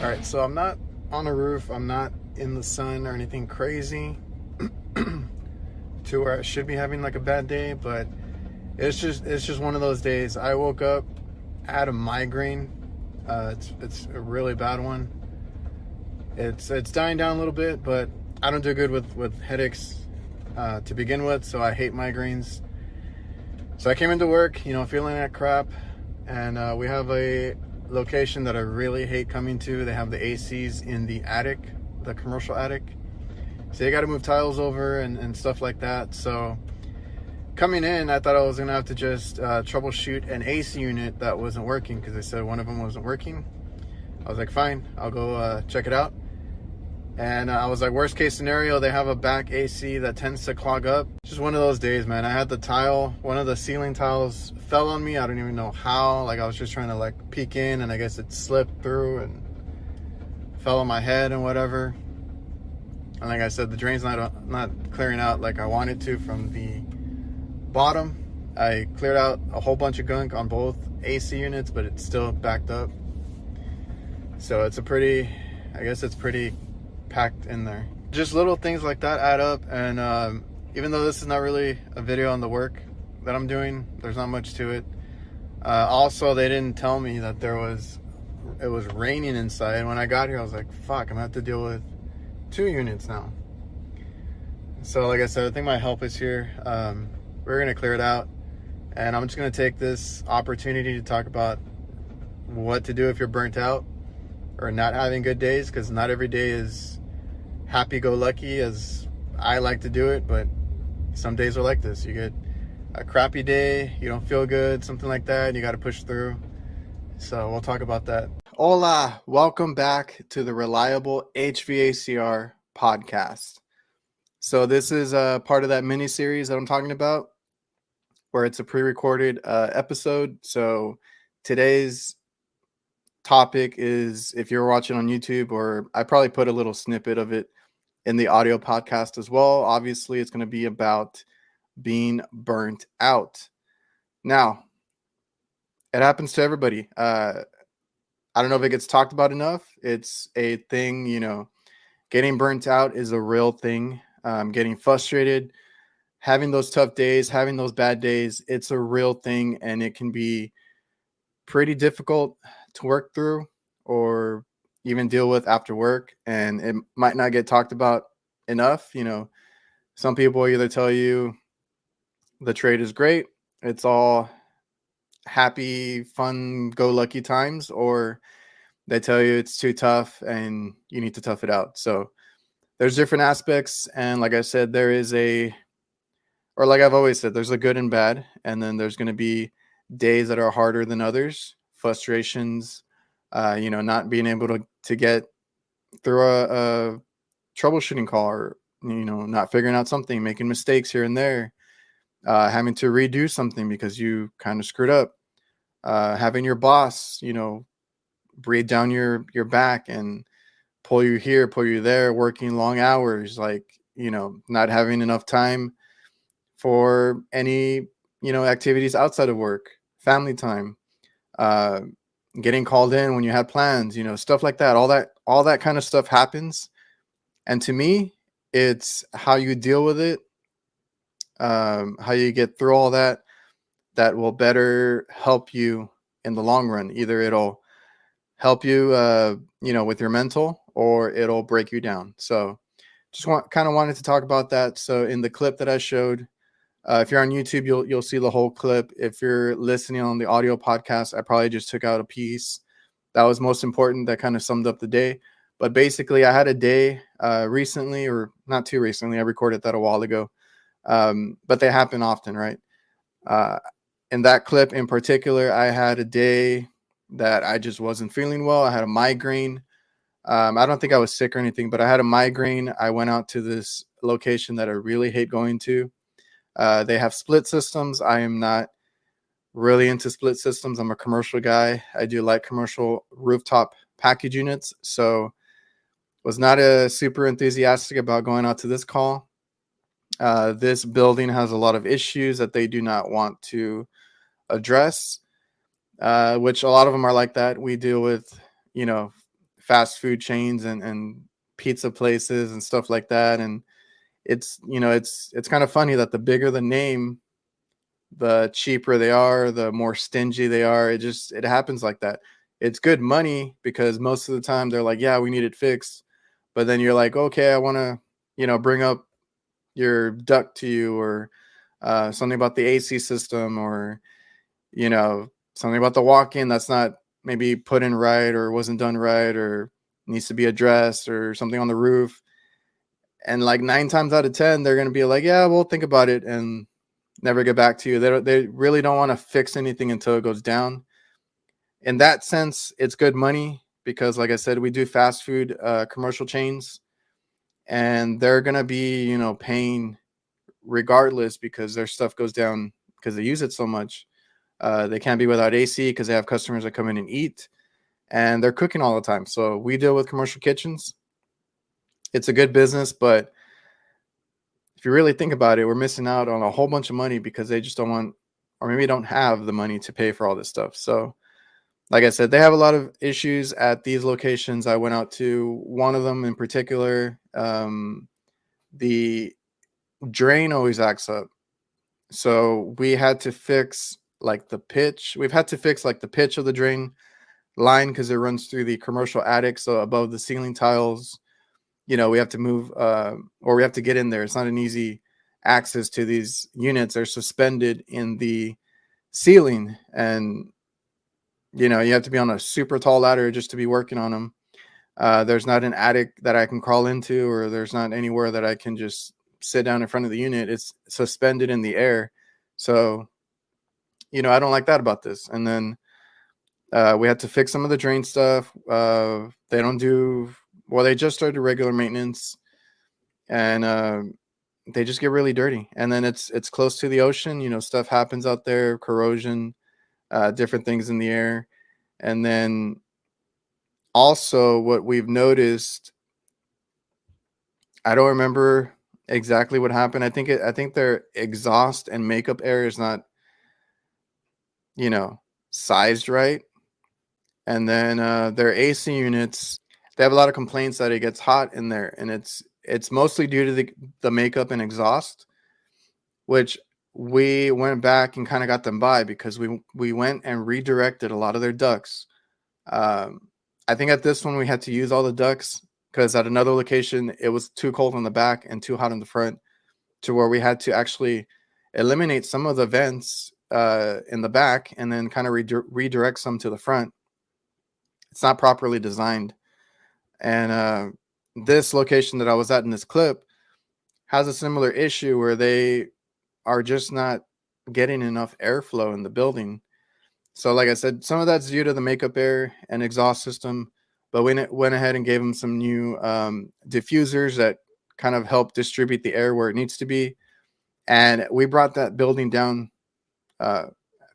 All right, so I'm not on a roof. I'm not in the sun or anything crazy to where I should be having like a bad day, but it's just one of those days. I woke up, I had a migraine. It's a really bad one. It's dying down a little bit, but I don't do good with headaches to begin with, so I hate migraines. So I came into work, feeling like crap, and we have a location that I really hate coming to. They have the ACs in the attic, the commercial attic. So you got to move tiles over and stuff like that. So coming in, I thought I was going to have to just troubleshoot an AC unit that wasn't working because they said one of them wasn't working. I was like, fine, I'll go check it out. And I was like, worst case scenario, they have a back AC that tends to clog up. Just one of those days, man. I had the tile, one of the ceiling tiles fell on me. I don't even know how. Like, I was just trying to like peek in, and I guess it slipped through and fell on my head and whatever. And like I said, the drain's not clearing out like I wanted to from the bottom. I cleared out a whole bunch of gunk on both AC units, but it's still backed up. So it's pretty packed in there. Just little things like that add up, and even though this is not really a video on the work that I'm doing, there's not much to it. Also, they didn't tell me that it was raining inside. When I got here, I was like, fuck, I'm gonna have to deal with 2 units now. So like I said, I think my help is here. We're gonna clear it out, and I'm just gonna take this opportunity to talk about what to do if you're burnt out or not having good days, because not every day is happy-go-lucky as I like to do it, but some days are like this. You get a crappy day, you don't feel good, something like that, and you got to push through. So we'll talk about that. Hola, welcome back to the Reliable HVACR podcast. So this is a part of that mini series that I'm talking about, where it's a pre-recorded episode. So today's topic is, if you're watching on YouTube, or I probably put a little snippet of it in the audio podcast as well. Obviously, it's going to be about being burnt out. Now, it happens to everybody. I don't know if it gets talked about enough. It's a thing, getting burnt out is a real thing. Getting frustrated, having those tough days, having those bad days, it's a real thing, and it can be pretty difficult to work through or even deal with after work, and it might not get talked about enough. Some people either tell you the trade is great, it's all happy, fun, go lucky times, or they tell you it's too tough and you need to tough it out. So there's different aspects, and like I said, like I've always said, there's a good and bad, and then there's going to be days that are harder than others, frustrations, not being able to get through a troubleshooting call, or not figuring out something, making mistakes here and there, having to redo something because you kind of screwed up, having your boss breathe down your back and pull you here, pull you there, working long hours, like not having enough time for any activities outside of work, family time, getting called in when you had plans, stuff like that. All that kind of stuff happens. And to me, it's how you deal with it, how you get through all that will better help you in the long run. Either it'll help you, with your mental, or it'll break you down. So just wanted to talk about that. So in the clip that I showed, if you're on YouTube, you'll see the whole clip. If you're listening on the audio podcast, I probably just took out a piece that was most important, that kind of summed up the day. But basically, I had a day recently, or not too recently. I recorded that a while ago, but they happen often, right? In that clip in particular, I had a day that I just wasn't feeling well. I had a migraine. I don't think I was sick or anything, but I had a migraine. I went out to this location that I really hate going to. They have split systems. I am not really into split systems. I'm a commercial guy. I do like commercial rooftop package units. So was not super enthusiastic about going out to this call. This building has a lot of issues that they do not want to address, which a lot of them are like that. We deal with, fast food chains and pizza places and stuff like that. And it's, it's kind of funny that the bigger the name, the cheaper they are, the more stingy they are. It happens like that. It's good money because most of the time they're like, yeah, we need it fixed. But then you're like, okay, I want to, bring up your duct to you, or something about the AC system, or, something about the walk-in that's not maybe put in right, or wasn't done right, or needs to be addressed, or something on the roof. And like 9 times out of 10, they're going to be like, yeah, we'll think about it, and never get back to you. They really don't want to fix anything until it goes down. In that sense, it's good money because, like I said, we do fast food commercial chains, and they're gonna be, paying regardless because their stuff goes down because they use it so much. They can't be without AC because they have customers that come in and eat, and they're cooking all the time. So we deal with commercial kitchens. It's a good business, but if you really think about it, we're missing out on a whole bunch of money because they just don't want, or maybe don't have the money to pay for all this stuff. So, like I said, they have a lot of issues at these locations. I went out to one of them in particular. The drain always acts up. So we had to fix like the pitch. We've had to fix like the pitch of the drain line because it runs through the commercial attic. So above the ceiling tiles, we have to move, or we have to get in there. It's not an easy access to these units. They're suspended in the ceiling, and you have to be on a super tall ladder just to be working on them. There's not an attic that I can crawl into, or there's not anywhere that I can just sit down in front of the unit. It's suspended in the air. So, I don't like that about this. And then we had to fix some of the drain stuff. They don't do, well, they just started regular maintenance, and they just get really dirty. And then it's close to the ocean. Stuff happens out there, corrosion, different things in the air. And then also what we've noticed, I don't remember exactly what happened. I think their exhaust and makeup air is not, sized right. And then their AC units, they have a lot of complaints that it gets hot in there, and it's mostly due to the makeup and exhaust, which we went back and kind of got them by because we went and redirected a lot of their ducts. I think at this one we had to use all the ducts because at another location it was too cold on the back and too hot in the front, to where we had to actually eliminate some of the vents in the back and then kind of redirect some to the front. It's not properly designed. And this location that I was at in this clip has a similar issue where they are just not getting enough airflow in the building. So like I said, some of that's due to the makeup air and exhaust system, but we went ahead and gave them some new diffusers that kind of help distribute the air where it needs to be. And we brought that building down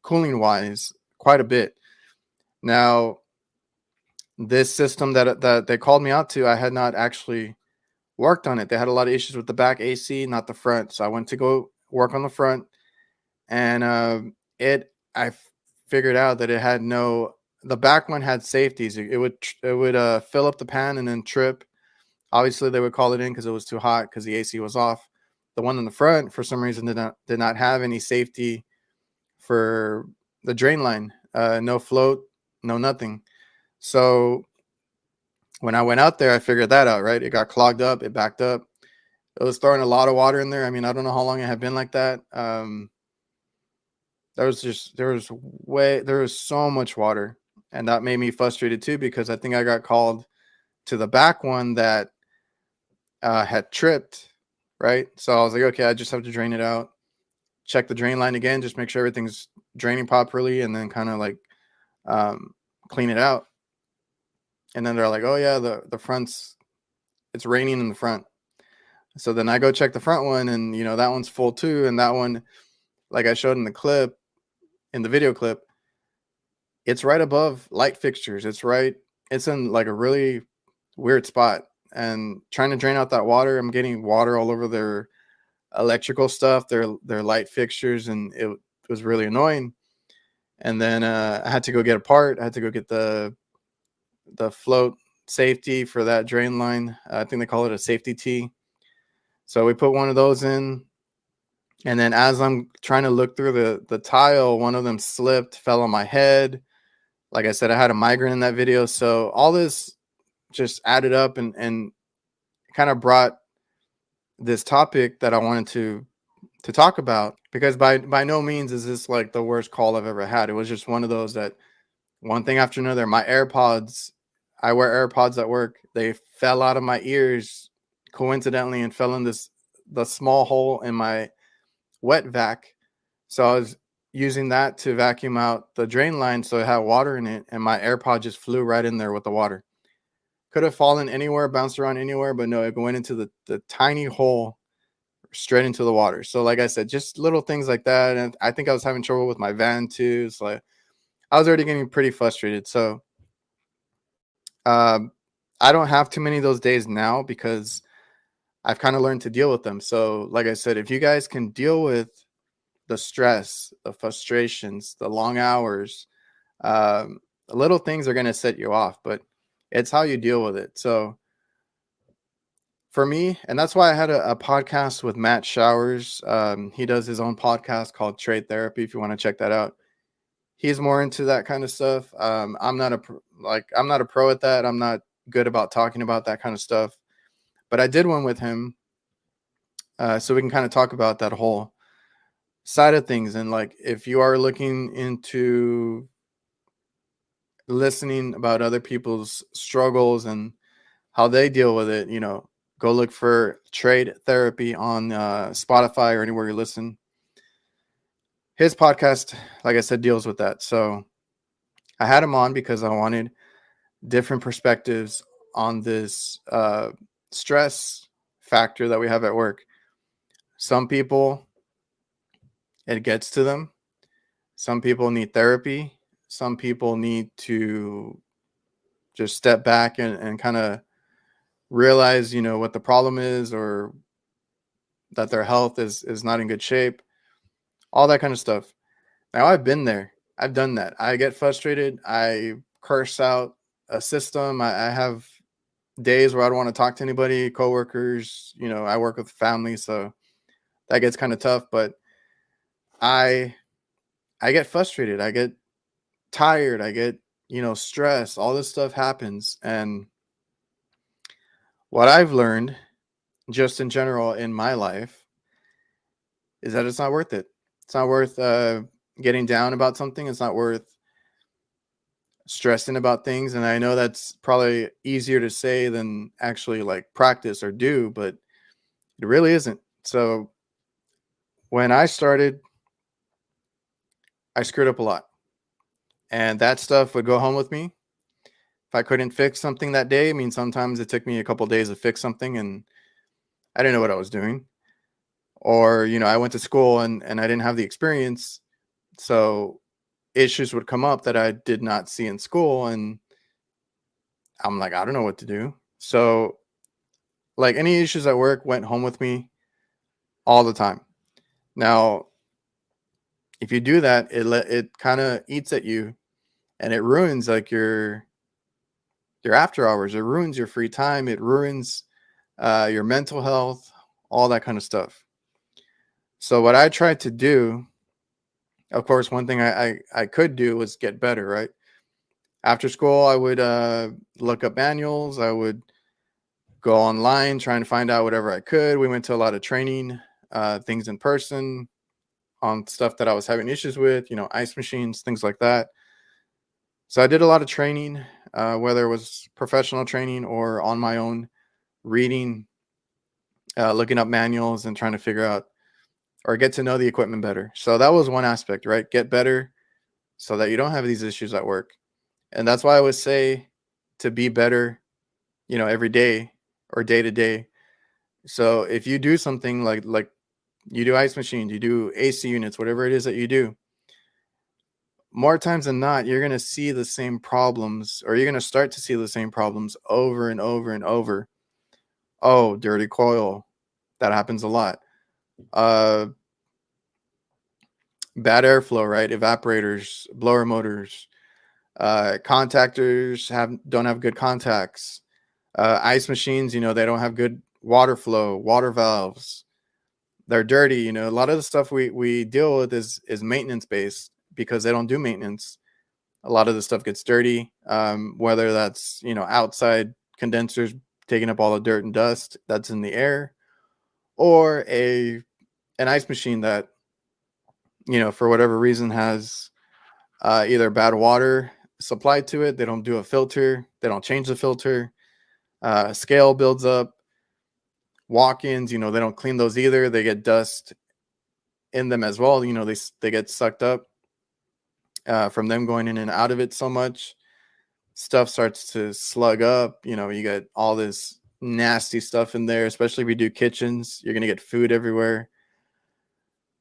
cooling wise quite a bit. Now, this system that they called me out to, I had not actually worked on it. They had a lot of issues with the back AC, not the front. So I went to go work on the front, and I figured out that it had the back one had safeties. It would fill up the pan and then trip. Obviously they would call it in because it was too hot because the AC was off. The one in the front, for some reason, did not have any safety for the drain line. No float, no nothing. So when I went out there, I figured that out, right? It got clogged up, it backed up. It was throwing a lot of water in there. I mean, I don't know how long it had been like that. There was so much water, and that made me frustrated too, because I think I got called to the back one that had tripped, right? So I was like, okay, I just have to drain it out, check the drain line again, just make sure everything's draining properly, and then kind of like clean it out. And then they're like, oh yeah, the front's, it's raining in the front. So then I go check the front one, and that one's full too. And that one, like I showed in the video clip, it's right above light fixtures. It's in like a really weird spot. And trying to drain out that water, I'm getting water all over their electrical stuff, their light fixtures, and it was really annoying. And then I had to go get a part. I had to go get the float safety for that drain line. I think they call it a safety tee. So we put one of those in, and then as I'm trying to look through the tile, one of them slipped, fell on my head. Like I said, I had a migraine in that video, so all this just added up and kind of brought this topic that I wanted to talk about, because by no means is this like the worst call I've ever had. It was just one of those that one thing after another. My AirPods, I wear AirPods at work. They fell out of my ears coincidentally and fell in the small hole in my wet vac. So I was using that to vacuum out the drain line so it had water in it, and my AirPod just flew right in there with the water. Could have fallen anywhere, bounced around anywhere, but no, it went into the tiny hole straight into the water. So like I said, just little things like that. And I think I was having trouble with my van too. So like, I was already getting pretty frustrated. So um, I don't have too many of those days now because I've kind of learned to deal with them. So like I said, if you guys can deal with the stress, the frustrations, the long hours, little things are going to set you off, but it's how you deal with it. So for me, and that's why I had a podcast with Matt Showers. He does his own podcast called Trade Therapy. If you want to check that out, he's more into that kind of stuff. I'm not I'm not a pro at that. I'm not good about talking about that kind of stuff, but I did one with him, so we can kind of talk about that whole side of things. And like, if you are looking into listening about other people's struggles and how they deal with it, go look for Trade Therapy on Spotify or anywhere you listen. His podcast, like I said, deals with that. So I had him on because I wanted different perspectives on this stress factor that we have at work. Some people, it gets to them. Some people need therapy. Some people need to just step back and kind of realize, what the problem is, or that their health is not in good shape, all that kind of stuff. Now, I've been there. I've done that. I get frustrated. I curse out a system. I have days where I don't want to talk to anybody, coworkers. I work with family, so that gets kind of tough. But I get frustrated. I get tired. I get, stressed. All this stuff happens. And what I've learned just in general in my life is that it's not worth it. It's not worth getting down about something. It's not worth stressing about things. And I know that's probably easier to say than actually like practice or do, but it really isn't. So when I started, I screwed up a lot. And that stuff would go home with me. If I couldn't fix something that day, I mean, sometimes it took me a couple of days to fix something and I didn't know what I was doing. Or, I went to school and I didn't have the experience. So issues would come up that I did not see in school. And I'm like, I don't know what to do. So like any issues at work went home with me all the time. Now, if you do that, it kind of eats at you and it ruins like your after hours. It ruins your free time. It ruins your mental health, all that kind of stuff. So what I tried to do, of course, one thing I could do was get better, right? After school, I would look up manuals. I would go online, trying to find out whatever I could. We went to a lot of training, things in person on stuff that I was having issues with, ice machines, things like that. So I did a lot of training, whether it was professional training or on my own, reading, looking up manuals and trying to figure out or get to know the equipment better. So that was one aspect, right? Get better so that you don't have these issues at work. And that's why I would say to be better, every day or day to day. So if you do something like you do ice machines, you do AC units, whatever it is that you do, more times than not, you're going to see the same problems, or you're going to start to see the same problems over and over and over. Oh, dirty coil. That happens a lot. Bad airflow, right? Evaporators, blower motors, Contactors don't have good contacts. Ice machines, they don't have good water flow, water valves. They're dirty. A lot of the stuff we deal with is maintenance based because they don't do maintenance. A lot of the stuff gets dirty, whether that's outside condensers taking up all the dirt and dust that's in the air, or an ice machine that for whatever reason has either bad water supplied to it. They don't do a filter. They don't change the filter. Scale builds up. Walk-ins, they don't clean those either. They get dust in them as well. They get sucked up from them going in and out of it so much. Stuff starts to slug up. You get all this nasty stuff in there, especially if you do kitchens. You're going to get food everywhere.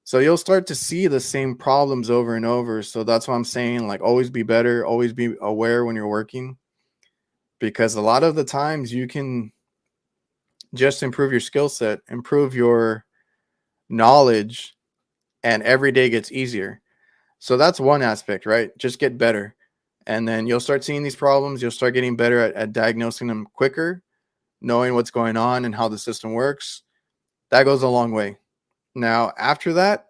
So you'll start to see the same problems over and over. So that's why I'm saying, like, always be better, always be aware when you're working, because a lot of the times you can just improve your skill set, improve your knowledge, and every day gets easier. So that's one aspect, right? Just get better. And then you'll start seeing these problems. You'll start getting better at diagnosing them quicker, knowing what's going on and how the system works. That goes a long way. Now, after that,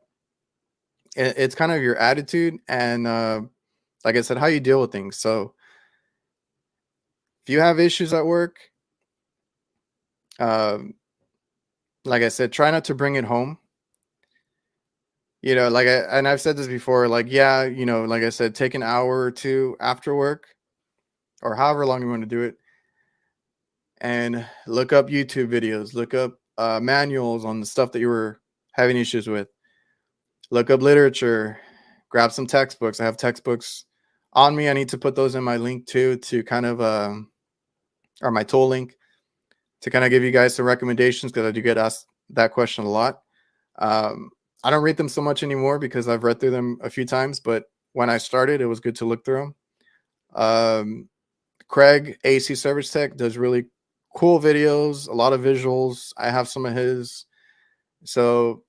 it's kind of your attitude and, like I said, how you deal with things. So if you have issues at work, like I said, try not to bring it home. And I've said this before, like, yeah, like I said, take an hour or two after work or however long you want to do it and look up YouTube videos, look up manuals on the stuff that you were having issues with. Look up literature, grab some textbooks. I have textbooks on me. I need to put those in my link too, to kind of, or my tool link, to kind of give you guys some recommendations, because I do get asked that question a lot. I don't read them so much anymore because I've read through them a few times, but when I started, it was good to look through them. Craig, AC Service Tech, does really cool videos, a lot of visuals. I have some of his. So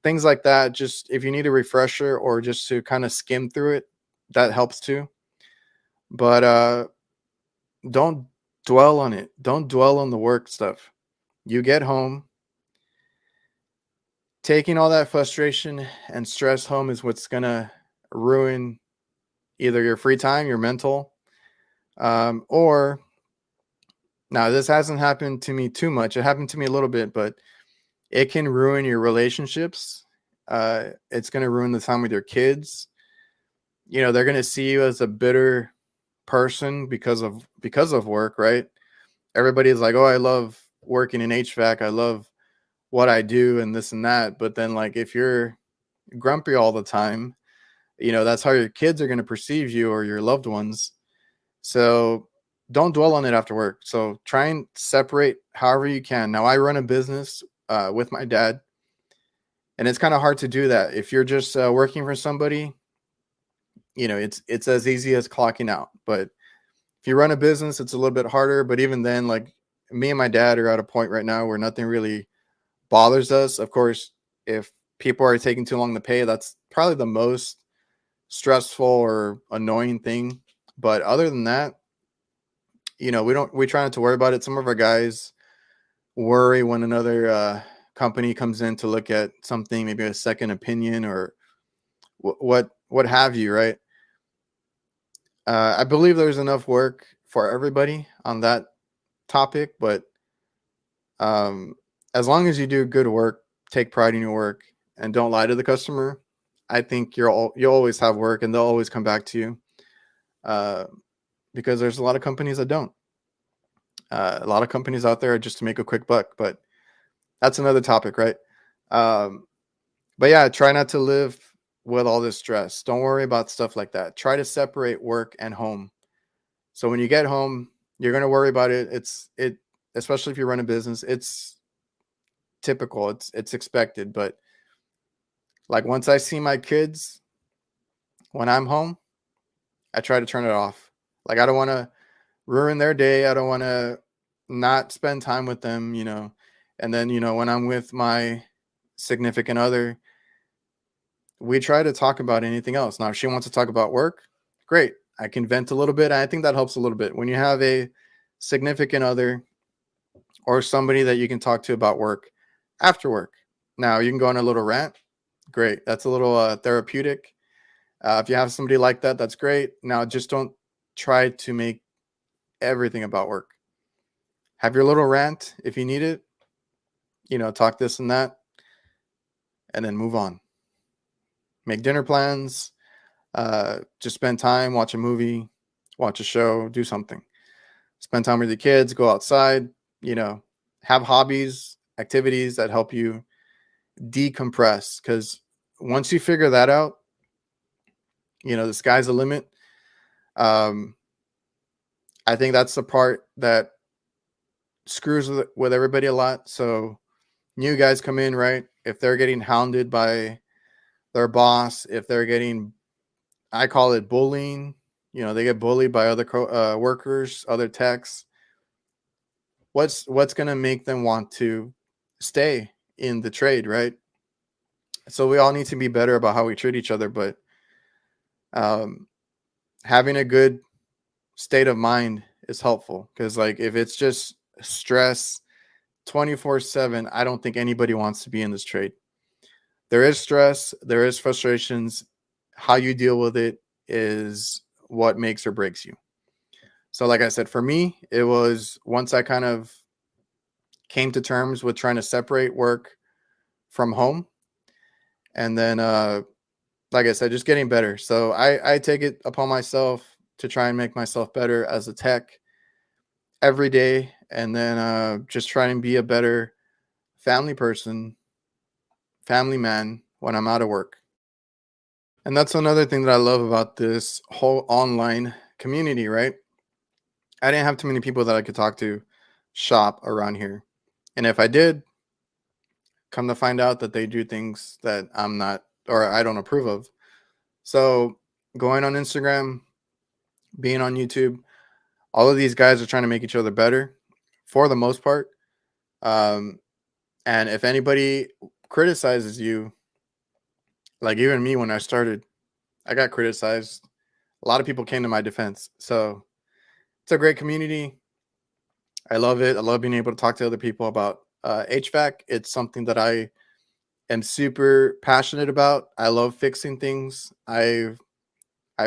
things like that, just if you need a refresher or just to kind of skim through it, that helps too. But don't dwell on it. Don't dwell on the work stuff. You get home, taking all that frustration and stress home is what's going to ruin either your free time, your mental, or now this hasn't happened to me too much. It happened to me a little bit, but it can ruin your relationships. It's going to ruin the time with your kids. They're going to see you as a bitter person because of work, right? Everybody's like, oh, I love working in HVAC. I love what I do and this and that. But then, like, if you're grumpy all the time, that's how your kids are going to perceive you or your loved ones. So don't dwell on it after work. So try and separate however you can. Now, I run a business with my dad, and it's kind of hard to do that. If you're just working for somebody, it's as easy as clocking out. But if you run a business, it's a little bit harder. But even then, like, me and my dad are at a point right now where nothing really bothers us. Of course, if people are taking too long to pay, that's probably the most stressful or annoying thing. But other than that, we try not to worry about it. Some of our guys worry when another company comes in to look at something, maybe a second opinion or what have you, right? I believe there's enough work for everybody on that topic, but as long as you do good work, take pride in your work, and don't lie to the customer, I think you'll always have work, and they'll always come back to you. Because there's a lot of companies that don't. A lot of companies out there are just to make a quick buck, but that's another topic, right? But yeah, try not to live with all this stress. Don't worry about stuff like that. Try to separate work and home. So when you get home, you're going to worry about it. Especially if you run a business, it's typical. It's expected. But like, once I see my kids when I'm home, I try to turn it off. Like, I don't want to ruin their day. I don't want to not spend time with them, And then, when I'm with my significant other, we try to talk about anything else. Now, if she wants to talk about work, great. I can vent a little bit. I think that helps a little bit when you have a significant other or somebody that you can talk to about work after work. Now you can go on a little rant. Great. That's a little therapeutic. If you have somebody like that, that's great. Now just don't try to make everything about work. Have your little rant if you need it, talk this and that, and then move on. Make dinner plans, just spend time, watch a movie, watch a show, do something. Spend time with your kids, go outside, have hobbies, activities that help you decompress. Because once you figure that out, the sky's the limit. I think that's the part that screws with everybody a lot. So new guys come in, right? If they're getting hounded by their boss, if they're getting, I call it bullying, they get bullied by other workers, other techs. What's going to make them want to stay in the trade, right? So we all need to be better about how we treat each other, but having a good state of mind is helpful, because like if it's just stress 24/7, I don't think anybody wants to be in this trade. There is stress, there is frustrations. How you deal with it is what makes or breaks you. So like I said, for me, it was once I kind of came to terms with trying to separate work from home, and then like I said, just getting better. So I take it upon myself to try and make myself better as a tech every day, and then just try and be a better family person, family man when I'm out of work. And that's another thing that I love about this whole online community, right? I didn't have too many people that I could talk to shop around here. And if I did, come to find out that they do things that I'm not, or I don't approve of. So going on Instagram, being on YouTube, all of these guys are trying to make each other better for the most part. And if anybody criticizes you, like even me when I started, I got criticized. A lot of people came to my defense. So it's a great community. I love it. I love being able to talk to other people about HVAC. It's something that I am super passionate about. I love fixing things. I've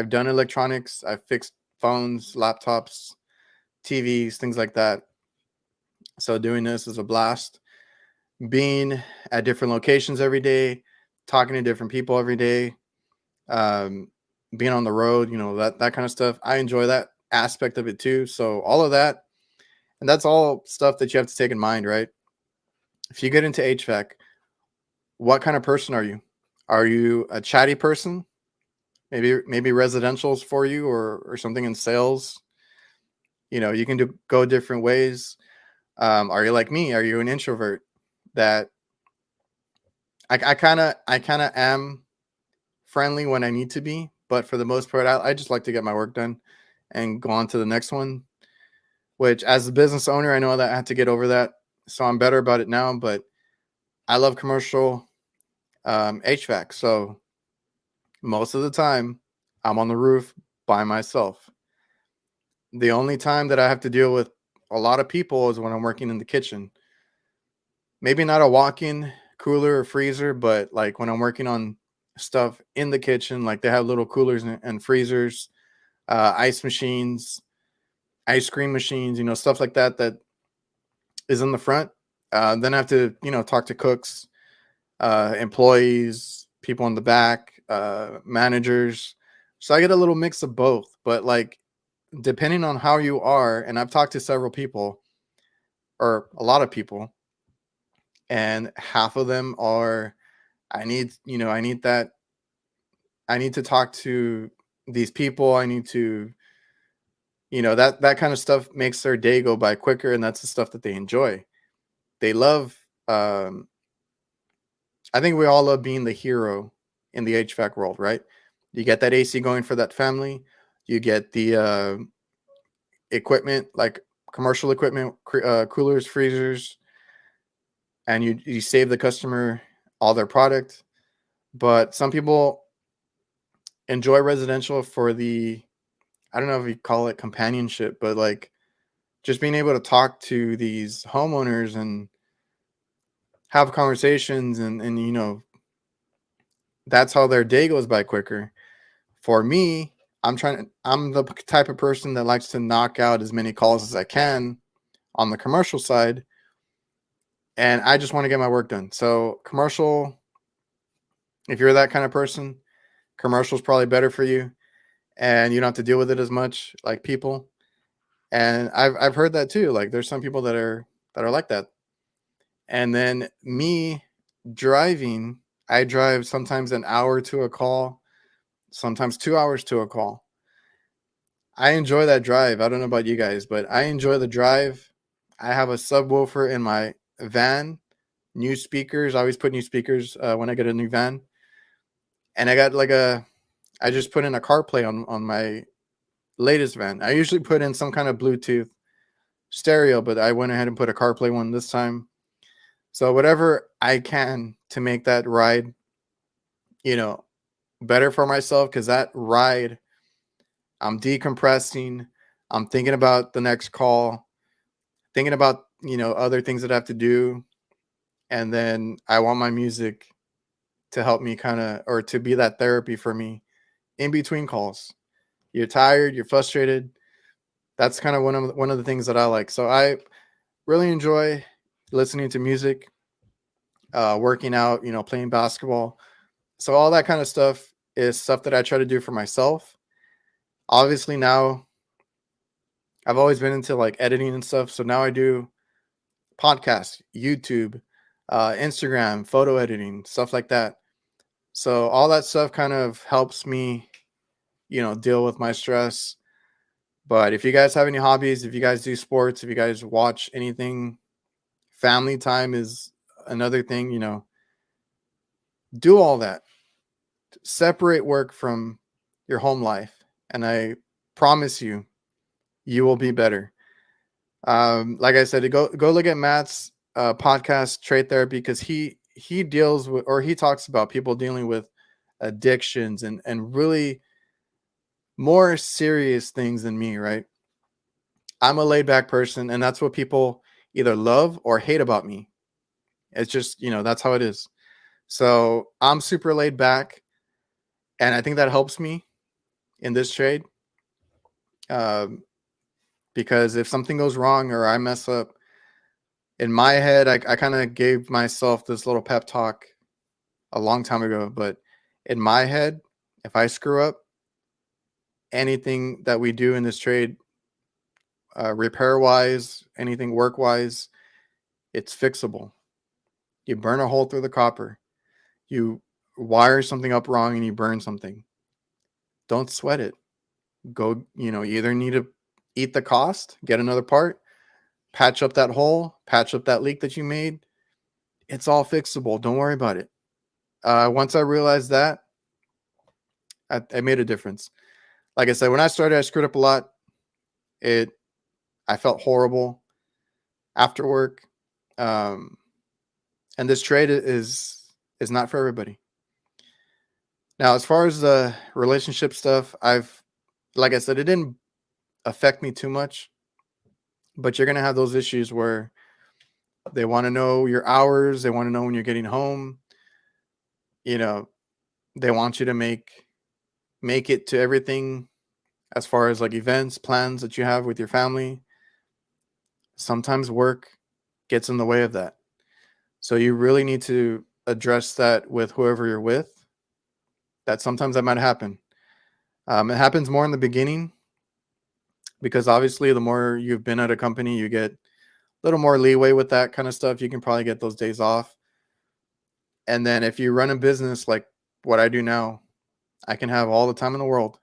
done electronics. I've fixed phones, laptops, TVs, things like that. So doing this is a blast. Being at different locations every day, talking to different people every day, being on the road, that kind of stuff. I enjoy that aspect of it too. So all of that, and that's all stuff that you have to take in mind, right? If you get into HVAC, what kind of person are you? Are you a chatty person? Maybe residential's for you, or something in sales. You can go different ways. Are you like me? Are you an introvert? That I kind of am friendly when I need to be, but for the most part, I just like to get my work done and go on to the next one. Which, as a business owner, I know that I had to get over that, so I'm better about it now. But I love commercial HVAC, so most of the time I'm on the roof by myself. The only time that I have to deal with a lot of people is when I'm working in the kitchen. Maybe not a walk-in cooler or freezer, but like when I'm working on stuff in the kitchen, like they have little coolers and freezers, ice machines, ice cream machines, stuff like that is in the front. Then I have to, talk to cooks, employees, people in the back, managers. So I get a little mix of both, but like depending on how you are, and I've talked to several people, or a lot of people, and half of them are, I need that. I need to talk to these people. I need to, that kind of stuff makes their day go by quicker. And that's the stuff that they enjoy. They love, I think we all love being the hero in the HVAC world, right? You get that AC going for that family. You get the equipment, like commercial equipment, coolers, freezers, and you save the customer all their product. But some people enjoy residential for the I don't know if you call it companionship, but like just being able to talk to these homeowners and have conversations and that's how their day goes by quicker. For me, I'm the type of person that likes to knock out as many calls as I can on the commercial side, and I just want to get my work done. So commercial, if you're that kind of person, commercial is probably better for you, and you don't have to deal with it as much like people. And I've heard that too. Like there's some people that are like that. And then me driving, I drive sometimes an hour to a call, sometimes 2 hours to a call. I enjoy that drive. I don't know about you guys, but I enjoy the drive. I have a subwoofer in my van, new speakers. I always put new speakers when I get a new van. And I just put in a CarPlay on my latest van. I usually put in some kind of Bluetooth stereo, but I went ahead and put a CarPlay one this time. So whatever I can to make that ride, better for myself, because that ride, I'm decompressing. I'm thinking about the next call, thinking about, other things that I have to do. And then I want my music to help me or to be that therapy for me in between calls. You're tired, you're frustrated. That's kind of one of the things that I like. So I really enjoy listening to music, working out, playing basketball. So all that kind of stuff is stuff that I try to do for myself. Obviously now I've always been into like editing and stuff. So now I do podcasts, YouTube, Instagram, photo editing, stuff like that. So all that stuff kind of helps me, deal with my stress. But if you guys have any hobbies, if you guys do sports, if you guys watch anything, family time is another thing, do all that. Separate work from your home life. And I promise you, you will be better. Like I said, go look at Matt's podcast, Trade Therapy, because he deals with, or he talks about people dealing with addictions and really more serious things than me, right? I'm a laid back person, and that's what people either love or hate about me. It's just, that's how it is. So I'm super laid back, and I think that helps me in this trade. Because if something goes wrong or I mess up, in my head, I kind of gave myself this little pep talk a long time ago. But in my head, if I screw up, anything that we do in this trade, repair wise, anything work wise, it's fixable. You burn a hole through the copper, you wire something up wrong, and you burn something. Don't sweat it. Go, you either need to eat the cost, get another part, patch up that hole, patch up that leak that you made. It's all fixable. Don't worry about it. Once I realized that, I made a difference. Like I said, when I started, I screwed up a lot. I felt horrible after work. And this trade is not for everybody. Now, as far as the relationship stuff, like I said, it didn't affect me too much, but you're going to have those issues where they want to know your hours. They want to know when you're getting home. They want you to make it to everything as far as like events, plans that you have with your family. Sometimes work gets in the way of that. So you really need to address that with whoever you're with. That sometimes that might happen. It happens more in the beginning because obviously the more you've been at a company, you get a little more leeway with that kind of stuff. You can probably get those days off. And then if you run a business like what I do now, I can have all the time in the world.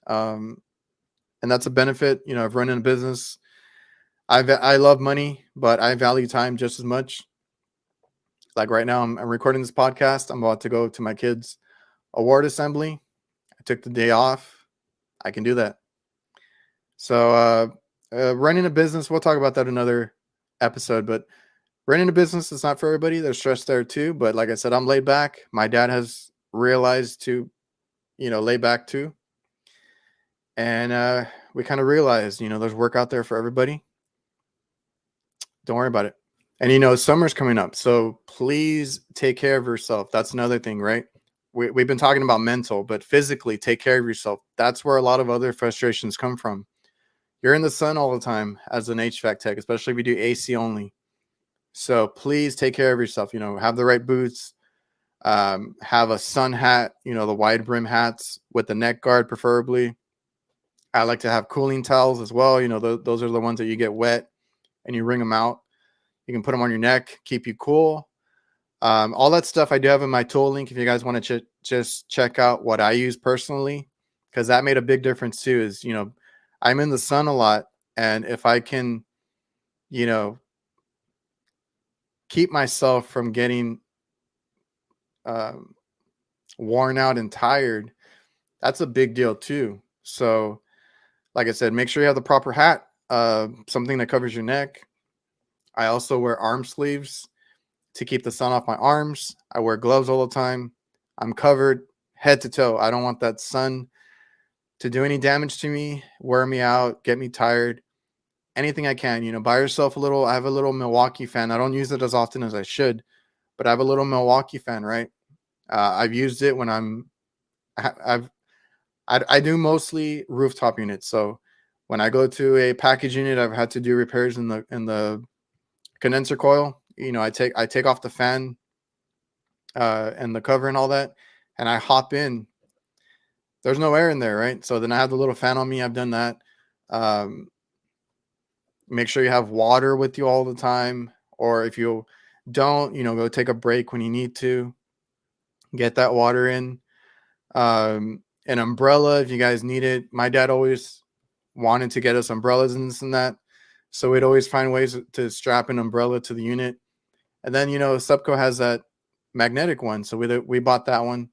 And that's a benefit, of running a business. I love money, but I value time just as much. Like right now, I'm recording this podcast. I'm about to go to my kids' award assembly. I took the day off. I can do that. So running a business, we'll talk about that another episode, but running a business is not for everybody. There's stress there too. But like I said, I'm laid back. My dad has realized to, lay back too. And we kind of realized, there's work out there for everybody. Don't worry about it. And summer's coming up, so please take care of yourself. That's another thing, right? We've been talking about mental, but physically, take care of yourself. That's where a lot of other frustrations come from. You're in the sun all the time as an HVAC tech, especially if you do AC only. So please take care of yourself. Have the right boots, have a sun hat, the wide brim hats with the neck guard, preferably. I like to have cooling towels as well. Those are the ones that you get wet and you wring them out. You can put them on your neck, keep you cool. All that stuff I do have in my tool link if you guys want to just check out what I use personally, because that made a big difference too. Is I'm in the sun a lot, and if I can keep myself from getting worn out and tired, that's a big deal too. So like I said, make sure you have the proper hat, something that covers your neck. I also wear arm sleeves to keep the sun off my arms. I wear gloves all the time. I'm covered head to toe. I don't want that sun to do any damage to me, wear me out, get me tired. Anything I can, buy yourself I have a little Milwaukee fan. I don't use it as often as I should, but I have a little Milwaukee fan, right? I've used it when I do mostly rooftop units. So when I go to a package unit, I've had to do repairs in the condenser coil. I take off the fan and the cover and all that, and I hop in. There's no air in there, right? So then I have the little fan on me. I've done that. Make sure you have water with you all the time, or if you don't, go take a break when you need to. Get that water in. An umbrella if you guys need it. My dad always wanted to get us umbrellas and this and that, so we'd always find ways to strap an umbrella to the unit. And then Subco has that magnetic one, so we bought that one.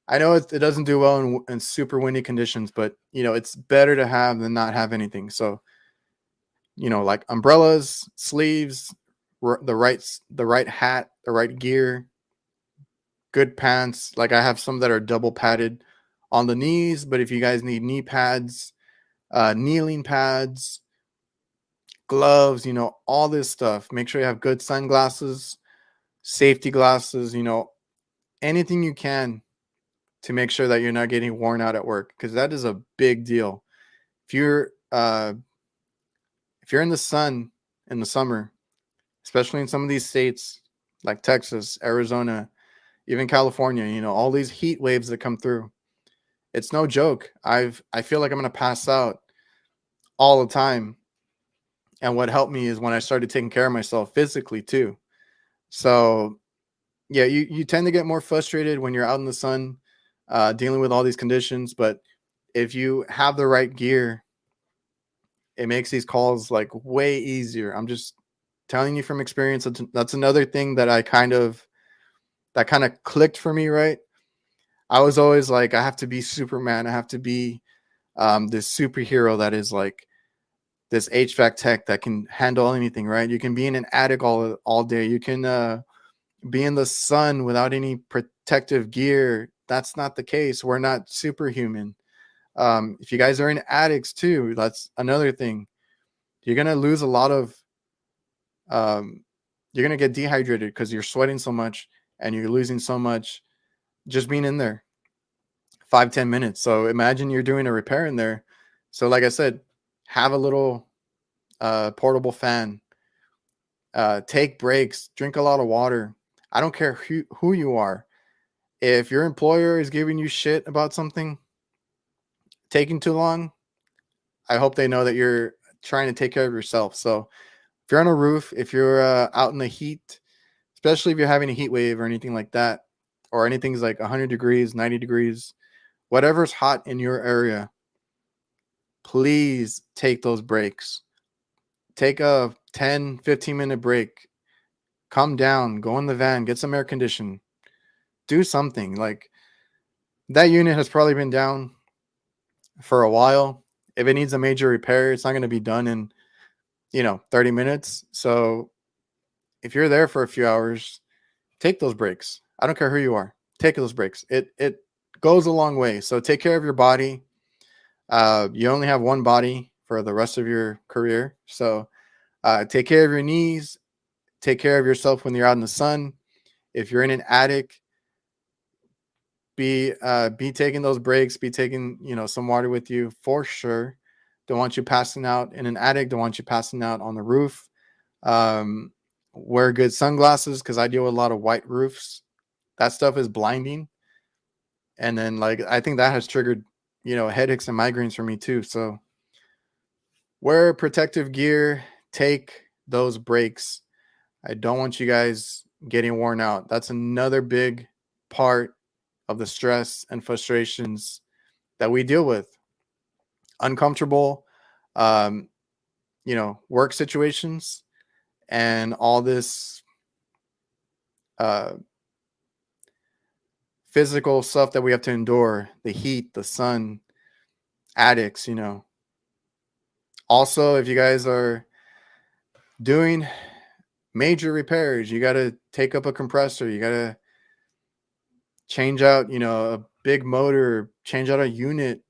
I know it doesn't do well in super windy conditions, but it's better to have than not have anything. So like umbrellas, sleeves, the right hat, the right gear, good pants. Like I have some that are double padded on the knees, but if you guys need knee pads, kneeling pads, gloves, all this stuff, make sure you have good sunglasses, safety glasses, anything you can to make sure that you're not getting worn out at work, because that is a big deal. If you're in the sun in the summer, especially in some of these states like Texas, Arizona, even California, all these heat waves that come through, it's no joke. I feel like I'm going to pass out all the time. And what helped me is when I started taking care of myself physically too. So yeah, you tend to get more frustrated when you're out in the sun, dealing with all these conditions. But if you have the right gear, it makes these calls like way easier. I'm just telling you from experience. That's another thing that kind of clicked for me, right? I was always like, I have to be Superman. I have to be this superhero that is like this HVAC tech that can handle anything, right? You can be in an attic all day. You can be in the sun without any protective gear. That's not the case. We're not superhuman. If you guys are in attics too, that's another thing. You're going to lose a lot of, you're going to get dehydrated because you're sweating so much and you're losing so much just being in there 5-10 minutes. So imagine you're doing a repair in there. So like I said, have a little portable fan, take breaks, drink a lot of water. I don't care who you are. If your employer is giving you shit about something taking too long, I hope they know that you're trying to take care of yourself. So if you're on a roof, if you're out in the heat, especially if you're having a heat wave or anything like that, or anything's like 100 degrees, 90 degrees, whatever's hot in your area, please take those breaks. Take a 10, 15-minute break. Come down, go in the van, get some air conditioning. Do something. Like, that unit has probably been down for a while. If it needs a major repair, it's not going to be done in 30 minutes. So if you're there for a few hours, take those breaks. I don't care who you are. Take those breaks. It goes a long way. So take care of your body. You only have one body for the rest of your career. So take care of your knees. Take care of yourself when you're out in the sun. If you're in an attic, be taking those breaks. Be taking some water with you for sure. Don't want you passing out in an attic. Don't want you passing out on the roof. Um, Wear good sunglasses because I deal with a lot of white roofs. That stuff is blinding. And then I think that has triggered headaches and migraines for me too. So wear protective gear. Take those breaks. I don't want you guys getting worn out. That's another big part of the stress and frustrations that we deal with. Uncomfortable, um, work situations and all this physical stuff that we have to endure, the heat, the sun, addicts, Also, if you guys are doing major repairs, you got to take up a compressor, you got to change out, a big motor, change out a unit.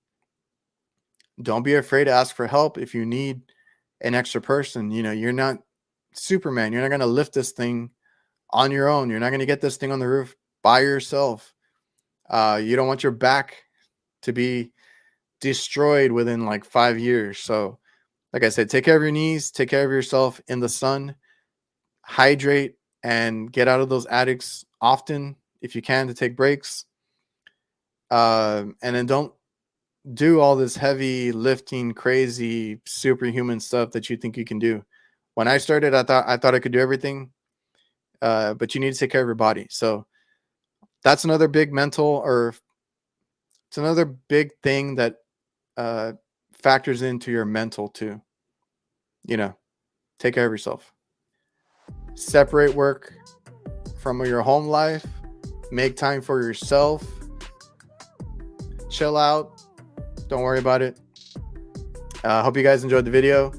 Don't be afraid to ask for help if you need an extra person. You're not Superman. You're not going to lift this thing on your own. You're not going to get this thing on the roof by yourself. You don't want your back to be destroyed within like 5 years. So, like I said, take care of your knees, take care of yourself in the sun, hydrate, and get out of those attics often if you can to take breaks. And then don't do all this heavy lifting, crazy, superhuman stuff that you think you can do. When I started, I thought I could do everything, but you need to take care of your body. So that's another big it's another big thing that factors into your mental too. Take care of yourself. Separate work from your home life. Make time for yourself. Chill out. Don't worry about it. Hope you guys enjoyed the video.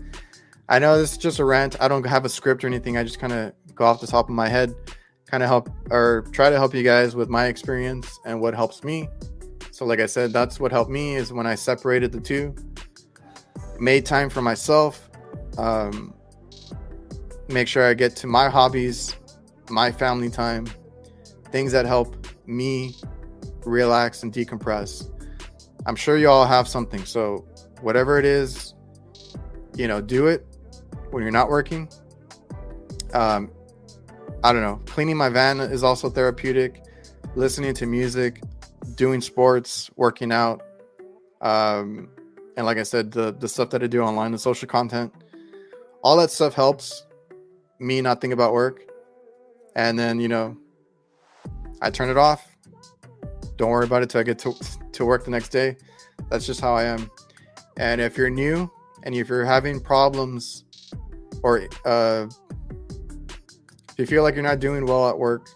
I know this is just a rant. I don't have a script or anything. I just kind of go off the top of my head, kind of help or try to help you guys with my experience and what helps me. So like I said, that's what helped me is when I separated the two, made time for myself, make sure I get to my hobbies, my family time, things that help me relax and decompress. I'm sure you all have something. So whatever it is, do it when you're not working. I don't know. Cleaning my van is also therapeutic. Listening to music, doing sports, working out. And like I said, the stuff that I do online, the social content, all that stuff helps me not think about work. And then, I turn it off. Don't worry about it till I get to work the next day. That's just how I am. And if you're new and if you're having problems or if you feel like you're not doing well at work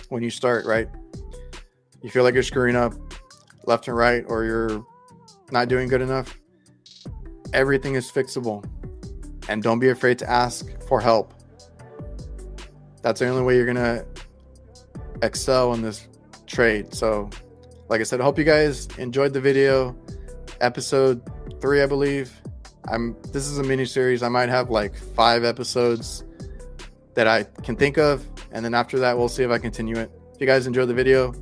when you start, right? You feel like you're screwing up left and right or you're not doing good enough. Everything is fixable. And don't be afraid to ask for help. That's the only way you're going to excel in this trade. So like I said, I hope you guys enjoyed the video. Episode 3, I believe. This is a mini series. I might have like 5 episodes that I can think of, and then after that we'll see if I continue it. If you guys enjoyed the video,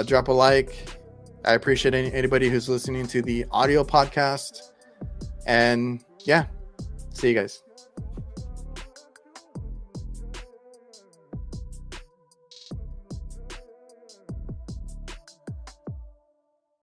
drop a like. I appreciate anybody who's listening to the audio podcast, and yeah, see you guys.